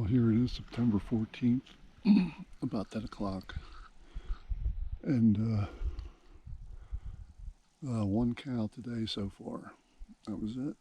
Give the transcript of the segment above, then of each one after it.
Here it is, September 14th, about 10 o'clock, and one cow today so far. That was it.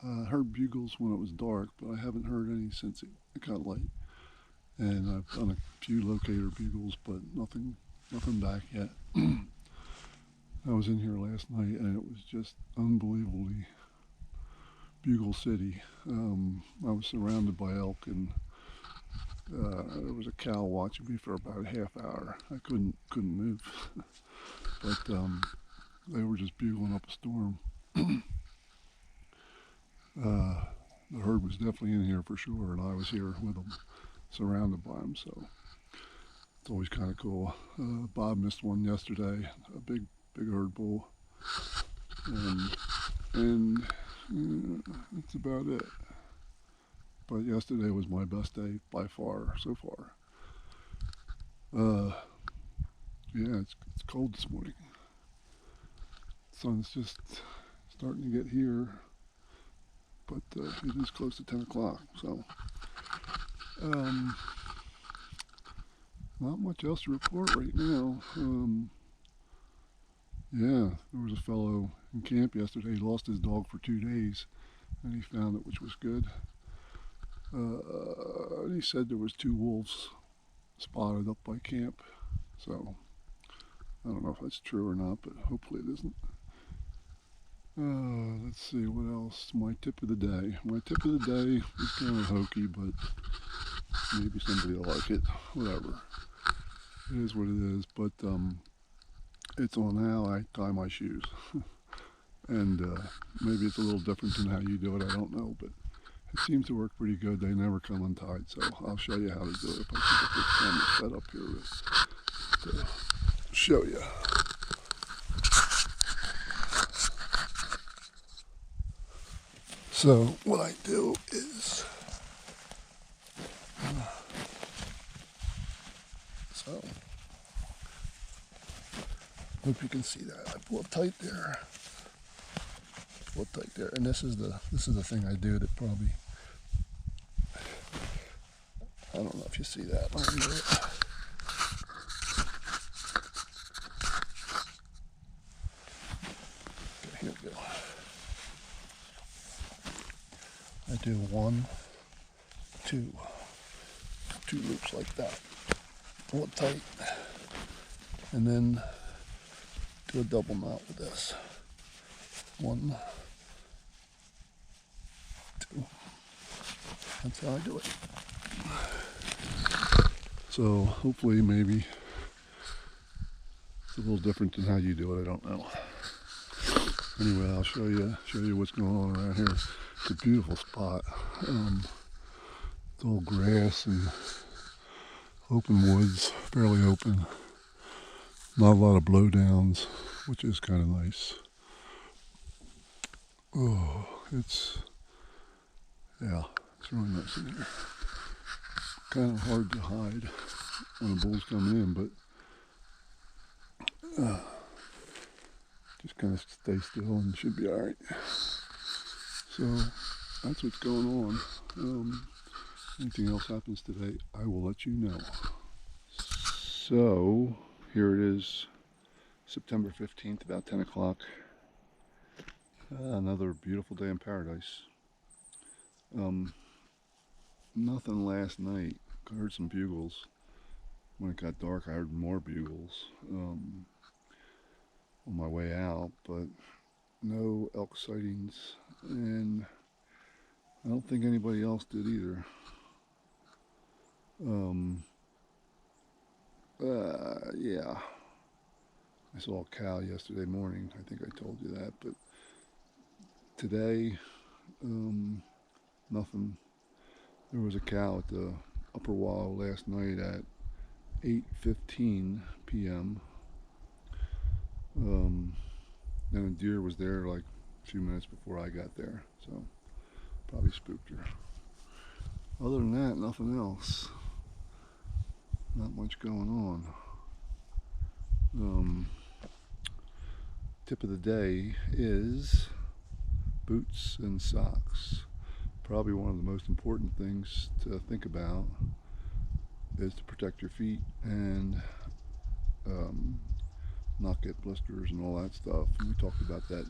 I heard bugles when it was dark, but I haven't heard any since it got light. And I've done a few locator bugles, but nothing back yet. I was in here last night, and it was just unbelievably bugle city. I was surrounded by elk, and there was a cow watching me for about a half hour. I couldn't move, but they were just bugling up a storm. The herd was definitely in here for sure, and I was here with them, surrounded by them. So it's always kind of cool. Bob missed one yesterday, a big herd bull, and that's about it. But yesterday was my best day by far so far. Yeah, it's cold this morning. The sun's just starting to get here, but it is close to 10 o'clock, so not much else to report right now. Yeah, there was a fellow in camp yesterday. He lost his dog for 2 days, and he found it, which was good. He said there was 2 wolves spotted up by camp, so I don't know if that's true or not, but hopefully it isn't. Let's see, what else? My tip of the day. My tip of the day is kind of hokey, but maybe somebody will like it. Whatever. It is what it is, but it's on how I tie my shoes. And maybe it's a little different than how you do it, I don't know, but it seems to work pretty good. They never come untied, so I'll show you how to do it if I can get this camera set up here to show you. So what I do is, hope you can see that. I pull it tight there. And this is the thing I do that probably, I don't know if you see that. Let me do it. Okay, here we go. I do 1, 2 loops like that. Pull it tight, and then do a double knot with this. 1, 2. That's how I do it. So hopefully maybe it's a little different than how you do it. I don't know. Anyway, I'll show you what's going on around here. It's a beautiful spot. It's all grass and open woods, fairly open. Not a lot of blowdowns, which is kind of nice. Oh, it's really nice in here. Kind of hard to hide when a bull's coming in, but just kind of stay still and should be all right. So that's what's going on. Anything else happens today, I will let you know. So here it is, September 15th, about 10 o'clock. Another beautiful day in paradise. Nothing last night. I heard some bugles. When it got dark, I heard more bugles on my way out, but no elk sightings, and I don't think anybody else did either. Yeah, I saw a cow yesterday morning. I think I told you that, but today, nothing. There was a cow at the upper wall last night at 8:15 p.m. Then a deer was there like a few minutes before I got there, so probably spooked her. Other than that, nothing else. Not much going on. Tip of the day is boots and socks. probably one of the most important things to think about is to protect your feet and um, not get blisters and all that stuff. And we talked about that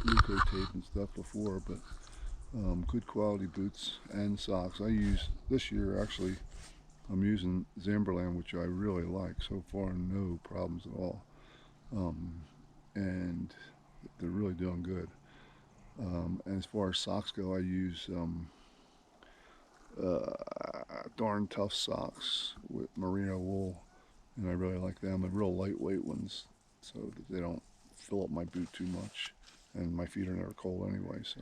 Luco tape and stuff before, but good quality boots and socks. I use this year actually. I'm using Zamberlan, which I really like so far. No problems at all, um, and they're really doing good. And as far as socks go, I use darn tough socks with merino wool, and I really like them. They're real lightweight ones, so that they don't fill up my boot too much, and my feet are never cold anyway. So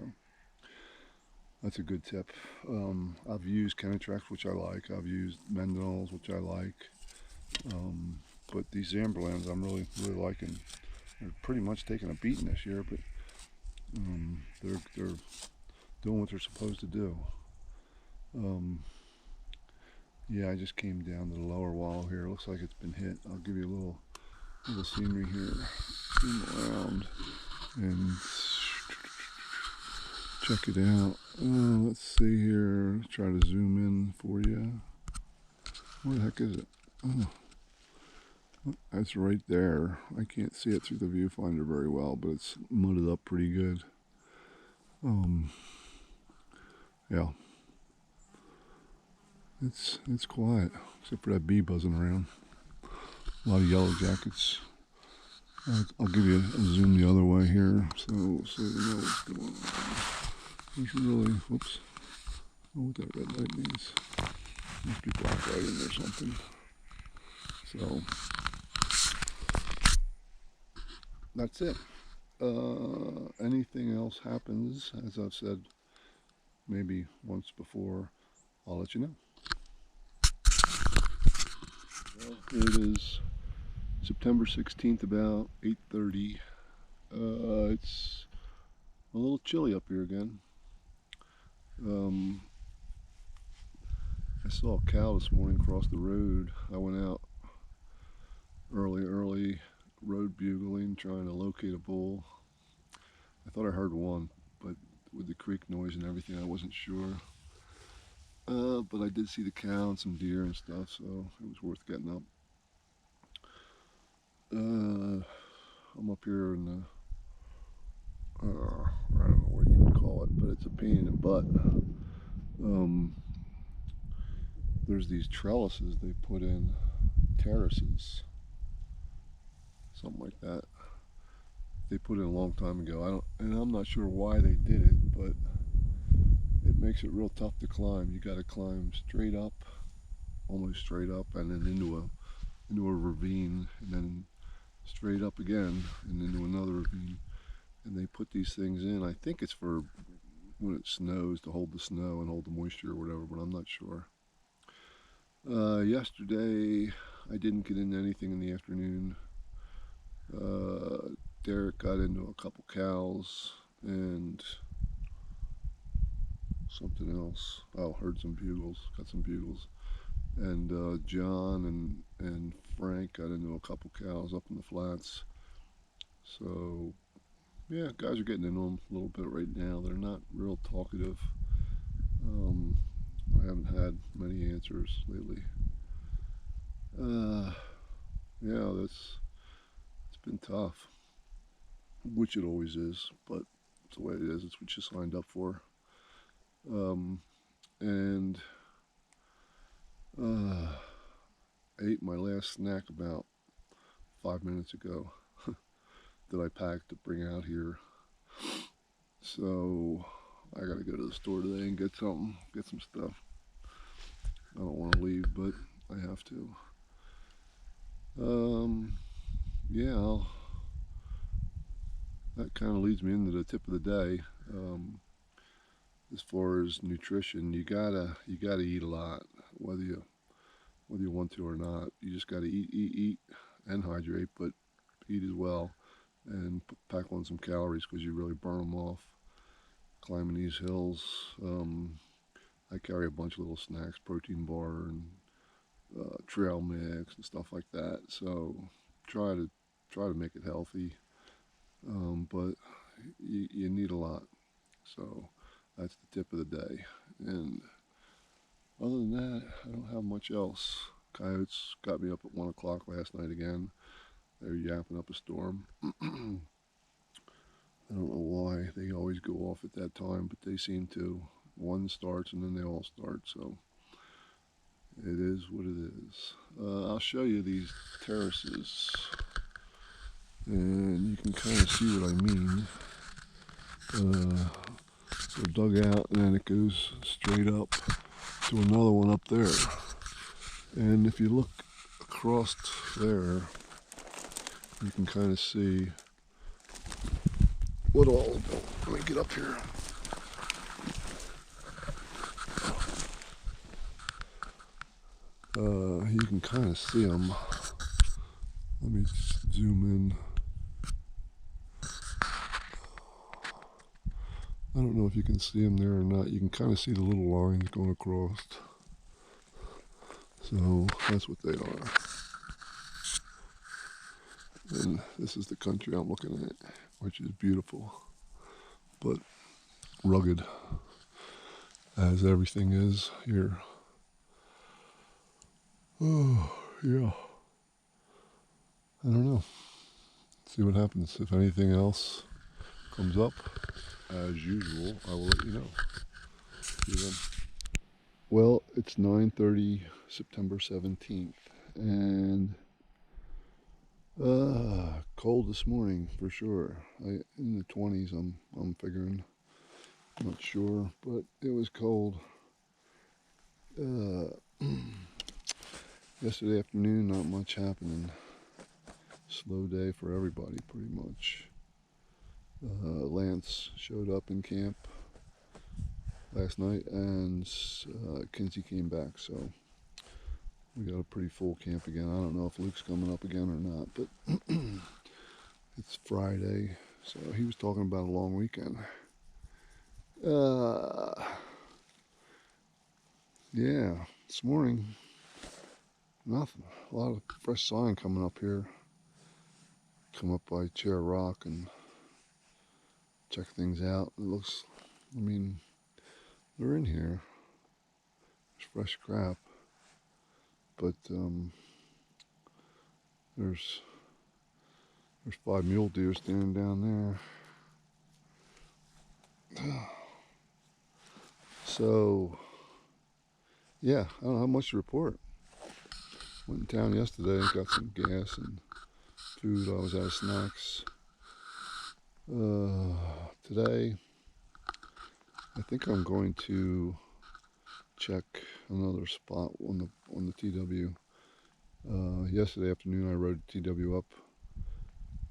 that's a good tip. I've used Kennetrax, which I like. I've used Mendenhall's, which I like. Um, but these Zamberlans, I'm really liking. They're pretty much taking a beating this year, but they're doing what they're supposed to do. Um, yeah, I just came down to the lower wall here. It looks like it's been hit. I'll give you a little scenery here. Zoom around and check it out. Let's see here. Try to zoom in for you. Where the heck is it? Oh, that's right there. I can't see it through the viewfinder very well, but it's mudded up pretty good. Yeah, it's quiet except for that bee buzzing around. A lot of yellow jackets. I'll give you a zoom the other way here, so you know what's going on. There's really, whoops, I don't know what that red light means. Must be black lighting or something. So that's it. Anything else happens, as I've said maybe once before, I'll let you know. Well, it is September 16th, about 8:30. It's a little chilly up here again. I saw a cow this morning cross the road. I went out early, road bugling, trying to locate a bull. I thought I heard one, but with the creek noise and everything, I wasn't sure. But I did see the cow and some deer and stuff, so it was worth getting up. I'm up here in the, I don't know what you would call it, but it's a pain in the butt. There's these trellises they put in, terraces, something like that. They put in a long time ago. I'm not sure why they did it, but it makes it real tough to climb. You got to climb straight up, almost straight up, and then into a ravine, and then straight up again, and into another ravine. And they put these things in. I think it's for when it snows, to hold the snow and hold the moisture or whatever, but I'm not sure. Yesterday, I didn't get into anything in the afternoon. Derek got into a couple cows and something else. Oh, heard some bugles, got some bugles. And John and Frank got into a couple cows up in the flats. So, yeah, guys are getting into them a little bit right now. They're not real talkative. I haven't had many answers lately. Yeah, it's been tough, which it always is, but it's the way it is. It's what you signed up for. And I ate my last snack about 5 minutes ago that I packed to bring out here. So I gotta go to the store today and get some stuff. I don't want to leave, but I have to. Yeah, that kind of leads me into the tip of the day. As far as nutrition, you gotta eat a lot, whether you want to or not. You just gotta eat, and hydrate, but eat as well, and pack on some calories because you really burn them off climbing these hills. I carry a bunch of little snacks, protein bar and trail mix and stuff like that. So try to make it healthy, but you need a lot. So That's the tip of the day. And other than that, I don't have much else. Coyotes got me up at 1 o'clock last night again. They're yapping up a storm. I don't know why they always go off at that time, but they seem to. One starts and then they all start, so it is what it is. I'll show you these terraces, and you can kind of see what I mean. They're dug out, and then it goes straight up to another one up there. And if you look across there, you can kind of see what all. Let me get up here. You can kind of see them. Let me zoom in. I don't know if you can see them there or not. You can kind of see the little lines going across. So that's what they are. And this is the country I'm looking at, which is beautiful, but rugged, as everything is here. Oh, yeah. I don't know. See what happens. If anything else comes up, as usual, I will let you know. See you then. Well, it's 9:30, September 17th, and cold this morning for sure. In the 20s, I'm figuring. Not sure, but it was cold. Yesterday afternoon, not much happening. Slow day for everybody, pretty much. Lance showed up in camp last night, and Kinsey came back, so we got a pretty full camp again. I don't know if Luke's coming up again or not, but it's Friday, so he was talking about a long weekend. Yeah, this morning, nothing. A lot of fresh sign coming up here. Come up by Chair Rock and check things out. It looks, I mean, they're in here. There's fresh crap, but there's 5 mule deer standing down there. So, yeah, I don't have much to report. Went in town yesterday and got some gas and food. I was out of snacks. Today, I think I'm going to check another spot on the TW. Yesterday afternoon, I rode TW up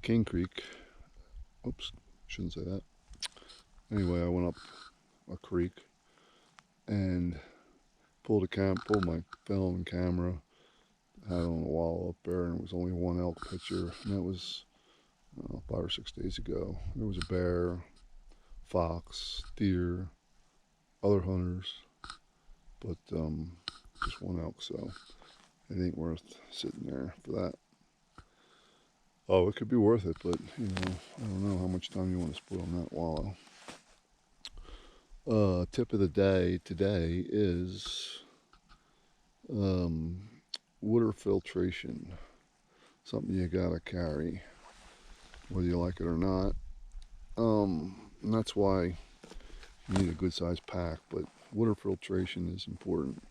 King Creek. Oops, shouldn't say that. Anyway, I went up a creek and pulled my film and camera, had it on the wall up there, and it was only one elk picture, and that was 5 or 6 days ago. There was a bear, fox, deer, other hunters, but just one elk, so it ain't worth sitting there for that. Oh, it could be worth it, but I don't know how much time you want to spoil on that wallow. Tip of the day today is water filtration. Something you gotta carry, whether you like it or not. And that's why you need a good sized pack, but water filtration is important.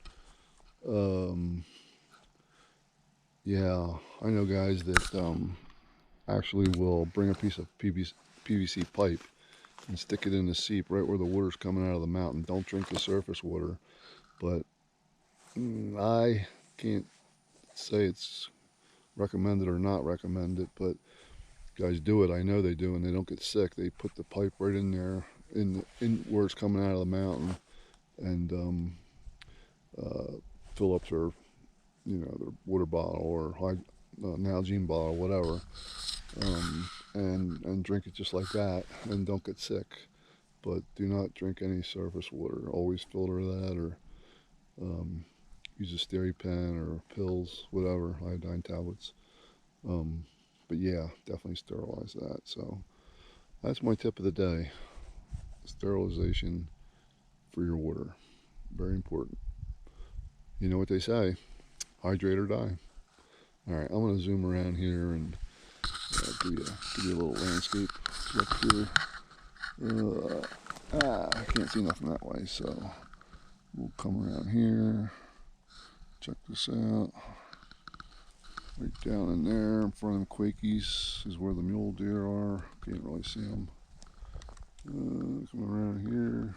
Yeah, I know guys that actually will bring a piece of PVC pipe and stick it in the seep right where the water's coming out of the mountain. Don't drink the surface water, but I can't say it's recommended or not recommended, but guys do it. I know they do, and they don't get sick. They put the pipe right in there, in where it's coming out of the mountain, and fill up their water bottle or Nalgene bottle, whatever, and drink it just like that, and don't get sick. But do not drink any surface water. Always filter that, or use a SteriPen or pills, whatever, iodine tablets. But yeah, definitely sterilize that. So that's my tip of the day. Sterilization for your water. Very important. You know what they say, hydrate or die. All right, I'm going to zoom around here and give you a little landscape look here. I can't see nothing that way, so we'll come around here. Check this out. Right down in there, in front of the Quakies, is where the mule deer are. Can't really see them. Come around here,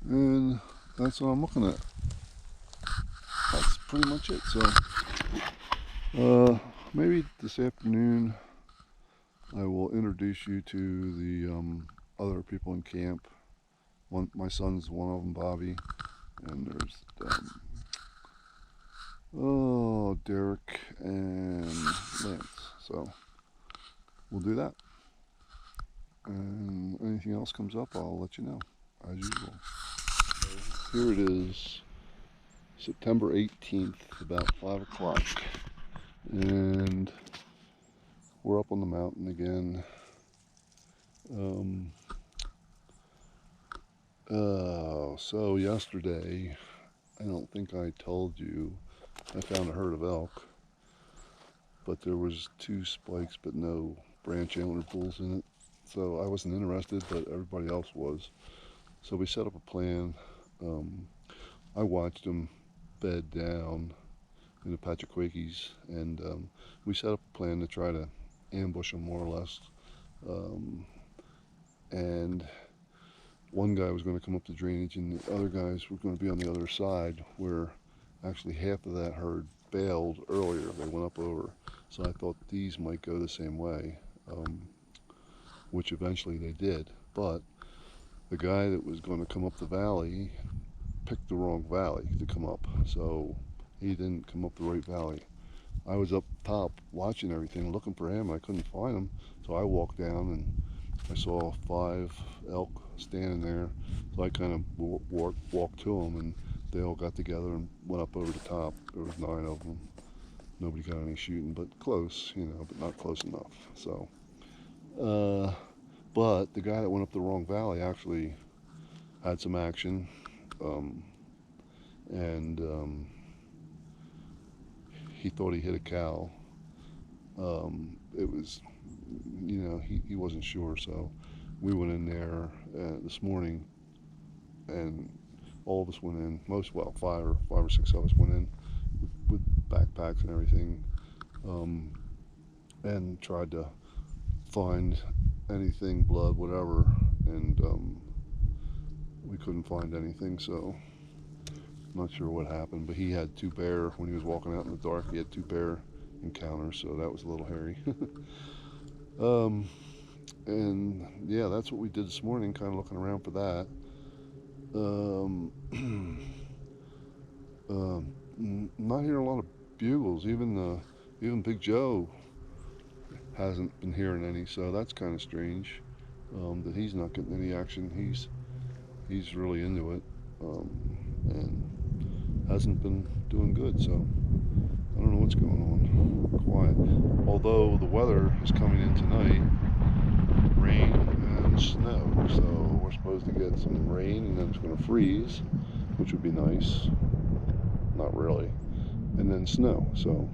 and that's what I'm looking at. That's pretty much it. So, maybe this afternoon I will introduce you to the other people in camp. My son's one of them, Bobby, and there's Derek and Lance. So we'll do that. And anything else comes up, I'll let you know, as usual. Here it is, September 18th, about 5 o'clock. And we're up on the mountain again. So yesterday, I don't think I told you, I found a herd of elk, but there was 2 spikes but no branch antler bulls in it. So I wasn't interested, but everybody else was. So we set up a plan. I watched them bed down in a patch of Quakies, and we set up a plan to try to ambush them more or less. And one guy was going to come up the drainage, and the other guys were going to be on the other side, where actually half of that herd bailed earlier. They went up over. So I thought these might go the same way, which eventually they did. But the guy that was going to come up the valley picked the wrong valley to come up, so he didn't come up the right valley. I was up top watching everything, looking for him. I couldn't find him, so I walked down and I saw 5 elk standing there. So I kind of walked to them, and they all got together and went up over the top. There was 9 of them. Nobody got any shooting, but close, but not close enough. So, but the guy that went up the wrong valley actually had some action, and he thought he hit a cow. It was, he wasn't sure, so we went in there this morning, and all of us went in. 5 or 6 of us went in with backpacks and everything, and tried to find anything, blood, whatever, and we couldn't find anything. So I'm not sure what happened, but he had 2 bear when he was walking out in the dark. He had 2 bear encounters, so that was a little hairy. And yeah, that's what we did this morning, kind of looking around for that. Not hearing a lot of bugles. Even Big Joe hasn't been hearing any, so that's kind of strange, that he's not getting any action. He's really into it, and hasn't been doing good, so I don't know what's going on. Quiet. Although the weather is coming in tonight, rain and snow, so we're supposed to get some rain, and then it's going to freeze, which would be nice. Not really. And then snow. So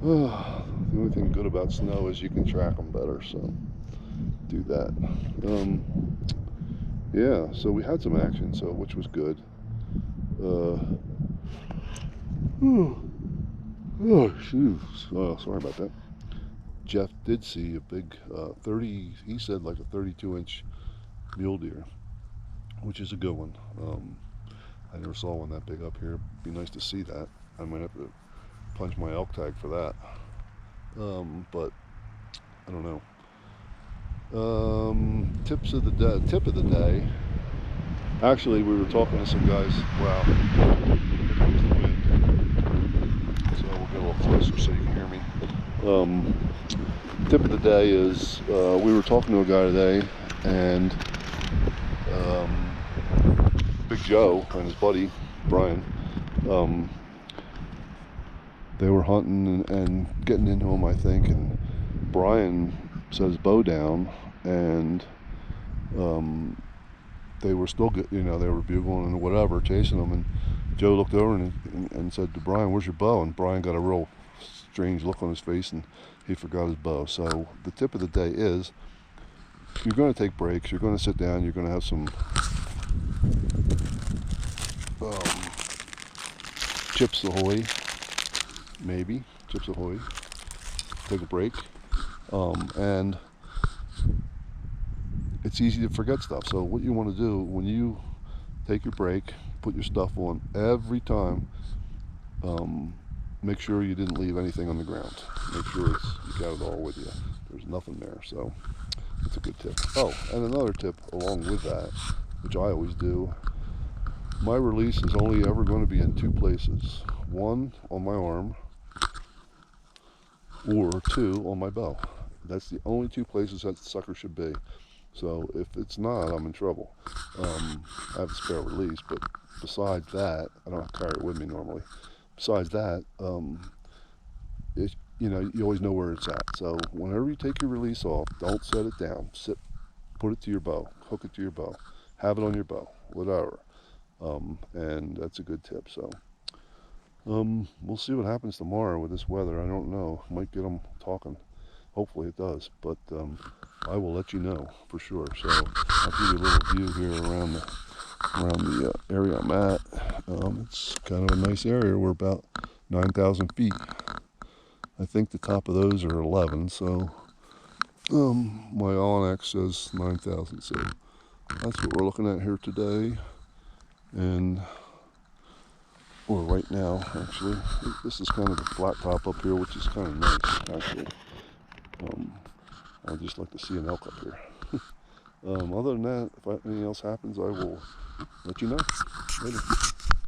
the only thing good about snow is you can track them better, so do that. Yeah, so we had some action, which was good. Sorry about that. Jeff did see a big 30, he said like a 32-inch mule deer, which is a good one. I never saw one that big up here. It'd be nice to see that. I might have to punch my elk tag for that. But I don't know. Tip of the day. Actually, we were talking to some guys. Wow. Here comes the wind. So we'll get a little closer so you can hear me. Tip of the day is we were talking to a guy today, and Big Joe and his buddy Brian, they were hunting and getting into him, I think, and Brian set his bow down, and they were still good, you know, they were bugling and whatever, chasing them. And Joe looked over and said to Brian, "Where's your bow?" And Brian got a real strange look on his face, and he forgot his bow. So the tip of the day is, you're going to take breaks, you're going to sit down, you're going to have some Chips Ahoy, maybe, Chips Ahoy, take a break, and it's easy to forget stuff. So what you want to do when you take your break, put your stuff on every time, make sure you didn't leave anything on the ground. Make sure you got it all with you. There's nothing there, so it's a good tip. Oh, and another tip along with that, which I always do, my release is only ever going to be in two places. One on my arm, or two on my bow. That's the only two places that sucker should be. So if it's not, I'm in trouble. I have a spare release, but besides that, I don't carry it with me normally. Besides that, you know, you always know where it's at. So whenever you take your release off, don't set it down. Put it to your bow, hook it to your bow, have it on your bow, whatever. And that's a good tip. So we'll see what happens tomorrow with this weather. I don't know. Might get them talking. Hopefully it does, but I will let you know for sure. So I'll give you a little view here around the area I'm at. It's kind of a nice area. We're about 9,000 feet. I think the top of those are 11. So my Onyx says 9,000. So that's what we're looking at here today, or right now actually. This is kind of a flat top up here, which is kind of nice actually. I just like to see an elk up here. Other than that, if anything else happens, I will let you know. Later.